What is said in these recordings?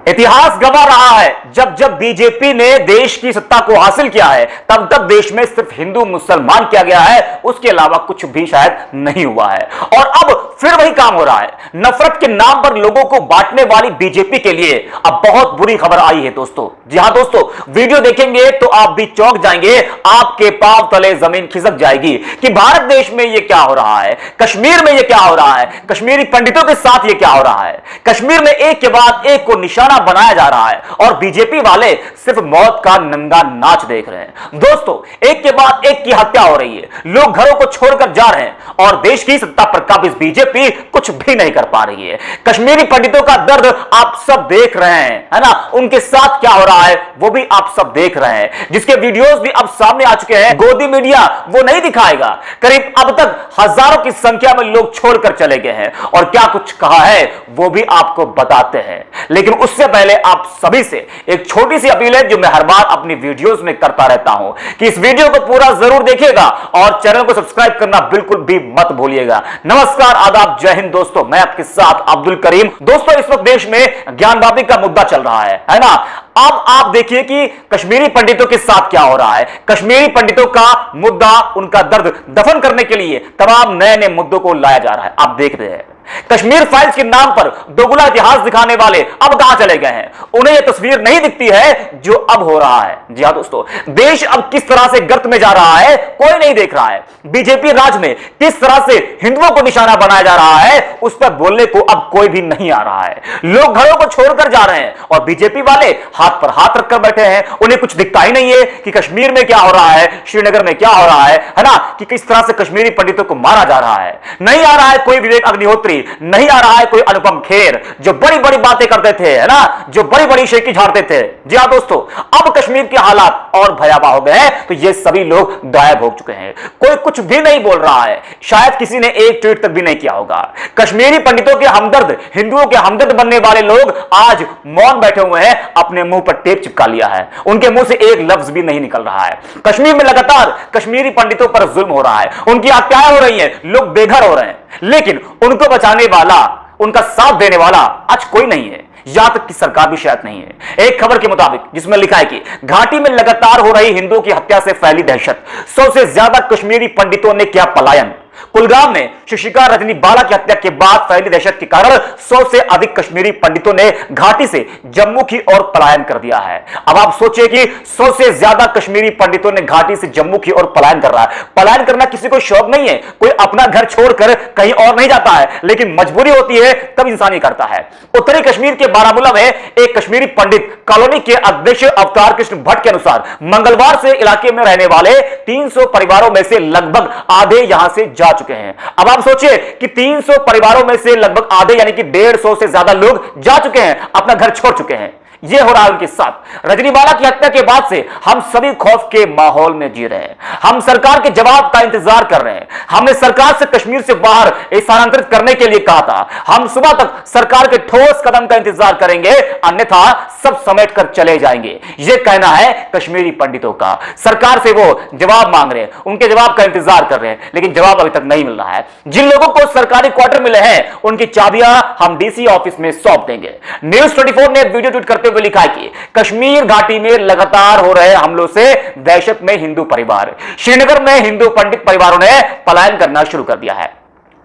इतिहास गवाह रहा है, जब जब बीजेपी ने देश की सत्ता को हासिल किया है तब तब देश में सिर्फ हिंदू मुसलमान किया गया है, उसके अलावा कुछ भी शायद नहीं हुआ है। और अब फिर वही काम हो रहा है। नफरत के नाम पर लोगों को बांटने वाली बीजेपी के लिए अब बहुत बुरी खबर आई है दोस्तों। जी हां दोस्तों, वीडियो देखेंगे तो आप भी चौंक जाएंगे, आपके पांव तले जमीन खिसक जाएगी कि भारत देश में यह क्या हो रहा है, कश्मीर में यह क्या हो रहा है, कश्मीरी पंडितों के साथ यह क्या हो रहा है। कश्मीर में एक के बाद एक को निशाना बनाया जा रहा है और बीजेपी वाले सिर्फ मौत का नंगा नाच देख रहे हैं। दोस्तों, एक के बाद एक की हत्या हो रही है, लोग घरों को छोड़कर जा रहे हैं और देश की सत्ता पर काबिज बीजेपी कुछ भी नहीं कर पा रही है। कश्मीरी पंडितों का दर्द आप सब देख रहे हैं, है ना, उनके साथ क्या हो रहा है वो भी आप सब देख रहे हैं, जिसके वीडियोस भी अब सामने आ चुके हैं। गोदी मीडिया वो नहीं दिखाएगा। करीब अब तक हजारों की संख्या में लोग छोड़कर चले गए हैं और क्या कुछ कहा है वो भी आपको बताते हैं। लेकिन उससे पहले आप सभी से एक छोटी सी अपील है जो मैं हर बार अपनी वीडियोस में करता रहता हूं कि इस वीडियो को पूरा जरूर देखिएगा और चैनल को सब्सक्राइब करना बिल्कुल भी मत भूलिएगा। नमस्कार, आदाब, जय हिंद दोस्तों, मैं आपके साथ अब्दुल करीम। दोस्तों, इस वक्त देश में ज्ञानवापी का मुद्दा चल रहा है ना। अब आप देखिए कि कश्मीरी पंडितों के साथ क्या हो रहा है। कश्मीरी पंडितों का मुद्दा, उनका दर्द दफन करने के लिए तमाम नए नए मुद्दों को लाया जा रहा है। आप देख रहे हैं कश्मीर फाइल्स के नाम पर दोगुला इतिहास दिखाने वाले अब कहां चले गए हैं। उन्हें यह तस्वीर नहीं दिखती है जो अब हो रहा है। जी हां दोस्तों, देश अब किस तरह से गर्त में जा रहा है कोई नहीं देख रहा है। बीजेपी राज में किस तरह से हिंदुओं को निशाना बनाया जा रहा है उस पर बोलने को अब कोई भी नहीं आ रहा है। लोग घरों को छोड़कर जा रहे हैं और बीजेपी वाले हाथ पर हाथ रखकर बैठे हैं। उन्हें कुछ दिखता ही नहीं है कि कश्मीर में क्या हो रहा है, श्रीनगर में क्या हो रहा है ना, कि किस तरह से कश्मीरी पंडितों को मारा जा रहा है। नहीं आ रहा है कोई विवेक अग्निहोत्री, नहीं आ रहा है कोई अनुपम खेर जो बड़ी बड़ी बातें करते थे, है ना, जो बड़ी बड़ी शेखी झाड़ते थे। जी हां दोस्तों, अब कश्मीर के हालात और भयावह हो गए हैं तो ये सभी लोग गायब हो चुके हैं। कोई कुछ भी नहीं बोल रहा है, शायद किसी ने एक ट्वीट तक भी नहीं किया होगा। कश्मीरी पंडितों के हमदर्द, हिंदुओं के हमदर्द बनने वाले लोग आज मौन बैठे हुए हैं, अपने मुंह पर टेप चिपका लिया है, उनके मुंह से एक लफ्ज भी नहीं निकल रहा है। कश्मीर में लगातार कश्मीरी पंडितों पर जुल्म हो रहा है, उनकी हत्याएं हो रही हैं, लोग बेघर हो रहे हैं, लेकिन उनको बचाने वाला, उनका साथ देने वाला आज कोई नहीं है, यहां तक कि सरकार भी शायद नहीं है। एक खबर के मुताबिक जिसमें लिखा है कि घाटी में लगातार हो रही हिंदुओं की हत्या से फैली दहशत, 100 से ज्यादा कश्मीरी पंडितों ने किया पलायन। कुलगाम में शिशिका रजनी बाला की हत्या के बाद फैली दहशत के कारण 100 से अधिक कश्मीरी पंडितों ने घाटी से जम्मू की ओर पलायन कर दिया है। अब आप सोचिए कि 100 से ज्यादा कश्मीरी पंडितों ने घाटी से जम्मू की ओर पलायन कर रहा है। पलायन करना किसी को शौक नहीं है, कोई अपना घर छोड़कर कहीं और नहीं जाता है, लेकिन मजबूरी होती है तब इंसान ये करता है। उत्तरी कश्मीर के बारामूला में एक कश्मीरी पंडित कॉलोनी के अध्यक्ष अवतार कृष्ण भट्ट के अनुसार मंगलवार से इलाके में रहने वाले 300 परिवारों में से लगभग आधे यहां से जा चुके हैं। अब आप सोचिए कि 300 परिवारों में से लगभग आधे यानी कि 150 से ज्यादा लोग जा चुके हैं, अपना घर छोड़ चुके हैं। यह हो रहा है उनके साथ। रजनीवाला की हत्या के बाद से हम सभी खौफ के माहौल में जी रहे हैं। हम सरकार के जवाब का इंतजार कर रहे हैं। हमने सरकार से कश्मीर से बाहर स्थानांतरित करने के लिए कहा था। हम सुबह तक सरकार के ठोस कदम का इंतजार करेंगे, अन्यथा सब समेटकर चले जाएंगे। यह कहना है कश्मीरी पंडितों का। सरकार से वो जवाब मांग रहे हैं, उनके जवाब का इंतजार कर रहे हैं, लेकिन जवाब अभी तक नहीं मिल रहा है। जिन लोगों को सरकारी क्वार्टर मिले हैं उनकी चाबियां हम डीसी ऑफिस में सौंप देंगे। न्यूज 24 ने वीडियो ट्वीट करते हुए लिखा है कि कश्मीर घाटी में लगातार हो रहे हमलों से दहशत में हिंदू परिवार, श्रीनगर में हिंदू पंडित परिवारों ने पलायन करना शुरू कर दिया है।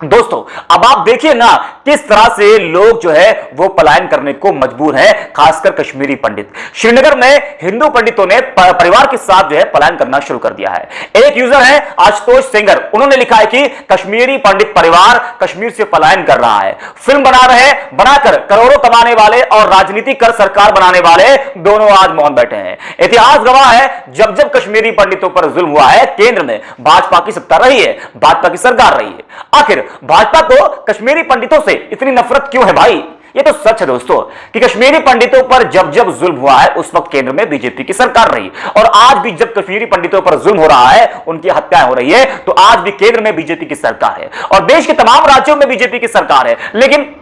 दोस्तों, अब आप देखिए ना किस तरह से लोग जो है वो पलायन करने को मजबूर हैं, खासकर कश्मीरी पंडित। श्रीनगर में हिंदू पंडितों ने परिवार के साथ जो है पलायन करना शुरू कर दिया है। एक यूजर है आशुतोष सिंगर, उन्होंने लिखा है कि कश्मीरी पंडित परिवार कश्मीर से पलायन कर रहा है। फिल्म बना रहे, बनाकर करोड़ों कमाने वाले और राजनीति कर सरकार बनाने वाले दोनों आज मौन बैठे हैं। इतिहास गवाह है, जब जब कश्मीरी पंडितों पर जुल्म हुआ है केंद्र में भाजपा की सत्ता रही है, भाजपा की सरकार रही है। आखिर भाजपा को कश्मीरी पंडितों से इतनी नफरत क्यों है भाई? ये तो सच है दोस्तों कि कश्मीरी पंडितों पर जब जब जुल्म हुआ है उस वक्त केंद्र में बीजेपी की सरकार रही, और आज भी जब कश्मीरी पंडितों पर जुल्म हो रहा है, उनकी हत्याएं हो रही है, तो आज भी केंद्र में बीजेपी की सरकार है और देश के तमाम राज्यों में बीजेपी की सरकार है। लेकिन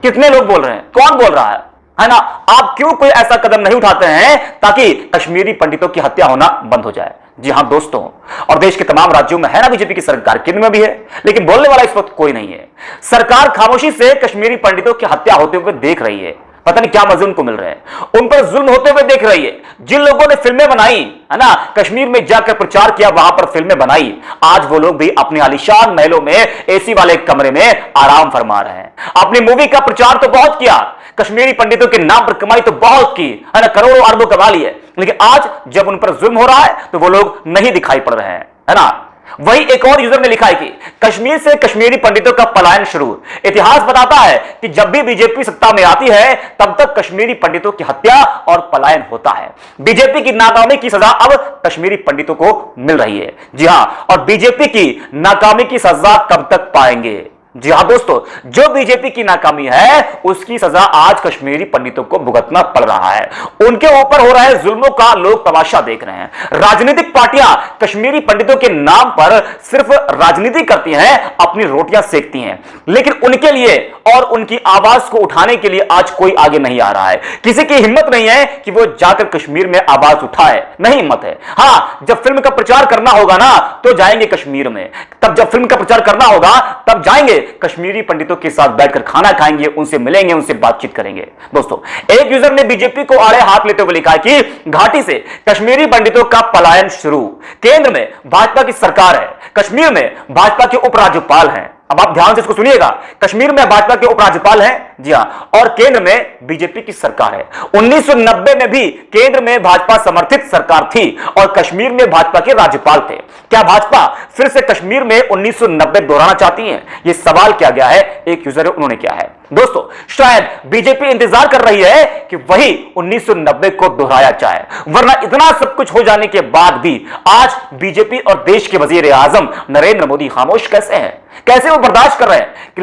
कितने लोग बोल रहे हैं, कौन बोल रहा है ना? आप क्यों कोई ऐसा कदम नहीं उठाते हैं ताकि कश्मीरी पंडितों की हत्या होना बंद हो जाए? जी हां दोस्तों, और देश के तमाम राज्यों में है ना बीजेपी की सरकार, केंद्र में भी है, लेकिन बोलने वाला इस वक्त कोई नहीं है। सरकार खामोशी से कश्मीरी पंडितों की हत्या होते हुए देख रही है, पता नहीं क्या मजे उनको मिल रहे हैं, उन पर जुल्म होते हुए देख रही है। जिन लोगों ने फिल्में बनाई है ना, कश्मीर में जाकर प्रचार किया, वहां पर फिल्में बनाई, आज वो लोग भी अपने आलीशान महलों में एसी वाले कमरे में आराम फरमा रहे हैं। अपनी मूवी का प्रचार तो बहुत किया, कश्मीरी पंडितों के नाम पर कमाई तो बहुत की है ना, करोड़ों अरबों कमा लिए, लेकिन आज जब उन पर जुल्म हो रहा है तो वो लोग नहीं दिखाई पड़ रहे हैं, है ना। वही एक और यूजर ने लिखा है कि कश्मीर से कश्मीरी पंडितों का पलायन शुरू। इतिहास बताता है कि जब भी बीजेपी सत्ता में आती है तब तक कश्मीरी पंडितों की हत्या और पलायन होता है। बीजेपी की नाकामी की सजा अब कश्मीरी पंडितों को मिल रही है। जी हां, और बीजेपी की नाकामी की सजा कब तक पाएंगे? जी हां दोस्तों, जो बीजेपी की नाकामी है उसकी सजा आज कश्मीरी पंडितों को भुगतना पड़ रहा है। उनके ऊपर हो रहे जुल्मों का लोग तमाशा देख रहे हैं। राजनीतिक पार्टियां कश्मीरी पंडितों के नाम पर सिर्फ राजनीति करती हैं, अपनी रोटियां सेकती हैं, लेकिन उनके लिए और उनकी आवाज को उठाने के लिए आज कोई आगे नहीं आ रहा है। किसी की हिम्मत नहीं है कि वो जाकर कश्मीर में आवाज उठाए, नहीं हिम्मत है। हां, जब फिल्म का प्रचार करना होगा ना तो जाएंगे कश्मीर में, तब जब फिल्म का प्रचार करना होगा तब जाएंगे कश्मीरी पंडितों के साथ बैठकर खाना खाएंगे, उनसे मिलेंगे, उनसे बातचीत करेंगे। दोस्तों, एक यूजर ने बीजेपी को आड़े हाथ लेते हुए लिखा है कि घाटी से कश्मीरी पंडितों का पलायन शुरू। केंद्र में भाजपा की सरकार है, कश्मीर में भाजपा के उपराज्यपाल हैं। अब आप ध्यान से इसको सुनिएगा, कश्मीर में भाजपा के उपराज्यपाल हैं, जी हां, और केंद्र में बीजेपी की सरकार है। 1990 में भी केंद्र में भाजपा समर्थित सरकार थी और कश्मीर में भाजपा के राज्यपाल थे। क्या भाजपा फिर से कश्मीर में 1990 दोहराना चाहती है? यह सवाल किया गया है, एक यूजर है उन्होंने किया है। दोस्तों, शायद बीजेपी इंतजार कर रही है कि वही 1990 को दोहराया जाए, वरना इतना सब कुछ हो जाने के बाद भी आज बीजेपी और देश के वजीर आजम नरेंद्र मोदी खामोश कैसे हैं? कैसे वो बर्दाश्त कर रहे हैं कि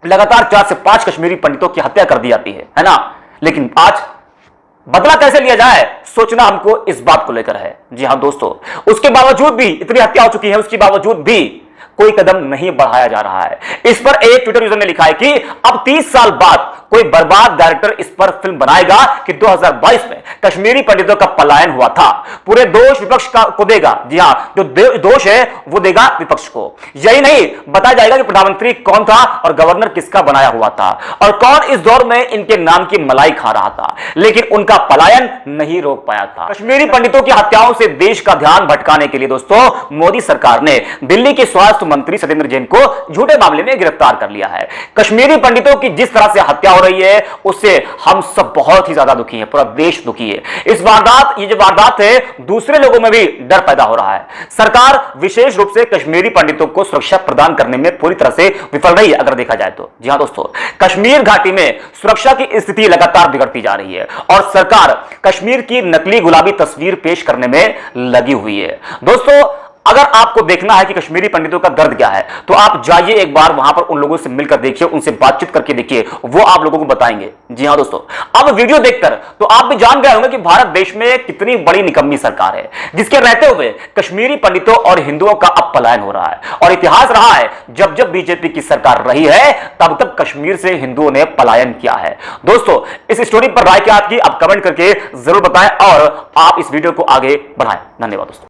लगातार 4 से 5 कश्मीरी पंडितों की हत्या कर दी जाती है ना, लेकिन आज बदला कैसे लिया जाए सोचना हमको इस बात को लेकर है। जी हां दोस्तों, उसके बावजूद भी इतनी हत्या हो चुकी है, उसके बावजूद भी कोई कदम नहीं बढ़ाया जा रहा है। इस पर एक ट्विटर यूजर ने लिखा है कि अब 30 साल बाद कोई बर्बाद डायरेक्टर इस पर फिल्म बनाएगा कि 2022 में कश्मीरी पंडितों का पलायन हुआ था। पूरे दोष विपक्ष को देगा। जी हां, जो दोष है वो देगा विपक्ष को। यही नहीं, बताया जाएगा कि प्रधानमंत्री कौन था और गवर्नर किसका बनाया हुआ था और कौन इस दौर में इनके नाम की मलाई खा रहा था, लेकिन उनका पलायन नहीं रोक पाया था। कश्मीरी पंडितों की हत्याओं से देश का ध्यान भटकाने के लिए दोस्तों मोदी सरकार ने दिल्ली के स्वास्थ्य मंत्री सत्येंद्र जैन को झूठे मामले में गिरफ्तार कर लिया है। कश्मीरी पंडितों की जिस तरह से हत्या हो रही है उससे हम सब बहुत ही ज्यादा दुखी हैं, पूरा देश दुखी है। ये जो वारदात है दूसरे लोगों में भी डर पैदा हो रहा है। सरकार विशेष रूप से कश्मीरी पंडितों को सुरक्षा प्रदान करने में पूरी तरह से विफल रही है अगर देखा जाए तो। जी हां दोस्तों, कश्मीर घाटी में सुरक्षा की स्थिति लगातार बिगड़ती जा रही है और सरकार कश्मीर की नकली गुलाबी तस्वीर पेश करने में लगी हुई है। दोस्तों, अगर आपको देखना है कि कश्मीरी पंडितों का दर्द क्या है तो आप जाइए एक बार वहां पर, उन लोगों से मिलकर देखिए, उनसे बातचीत करके देखिए, वो आप लोगों को बताएंगे। जी हां दोस्तों, अब वीडियो देखकर तो आप भी जान गए होंगे कि भारत देश में कितनी बड़ी निकम्मी सरकार है जिसके रहते हुए कश्मीरी पंडितों और हिंदुओं का अब पलायन हो रहा है। और इतिहास रहा है जब जब बीजेपी की सरकार रही है तब तब कश्मीर से हिंदुओं ने पलायन किया है। दोस्तों, इस स्टोरी पर राय क्या आपकी आप कमेंट करके जरूर बताएं और आप इस वीडियो को आगे बढ़ाएं। धन्यवाद दोस्तों।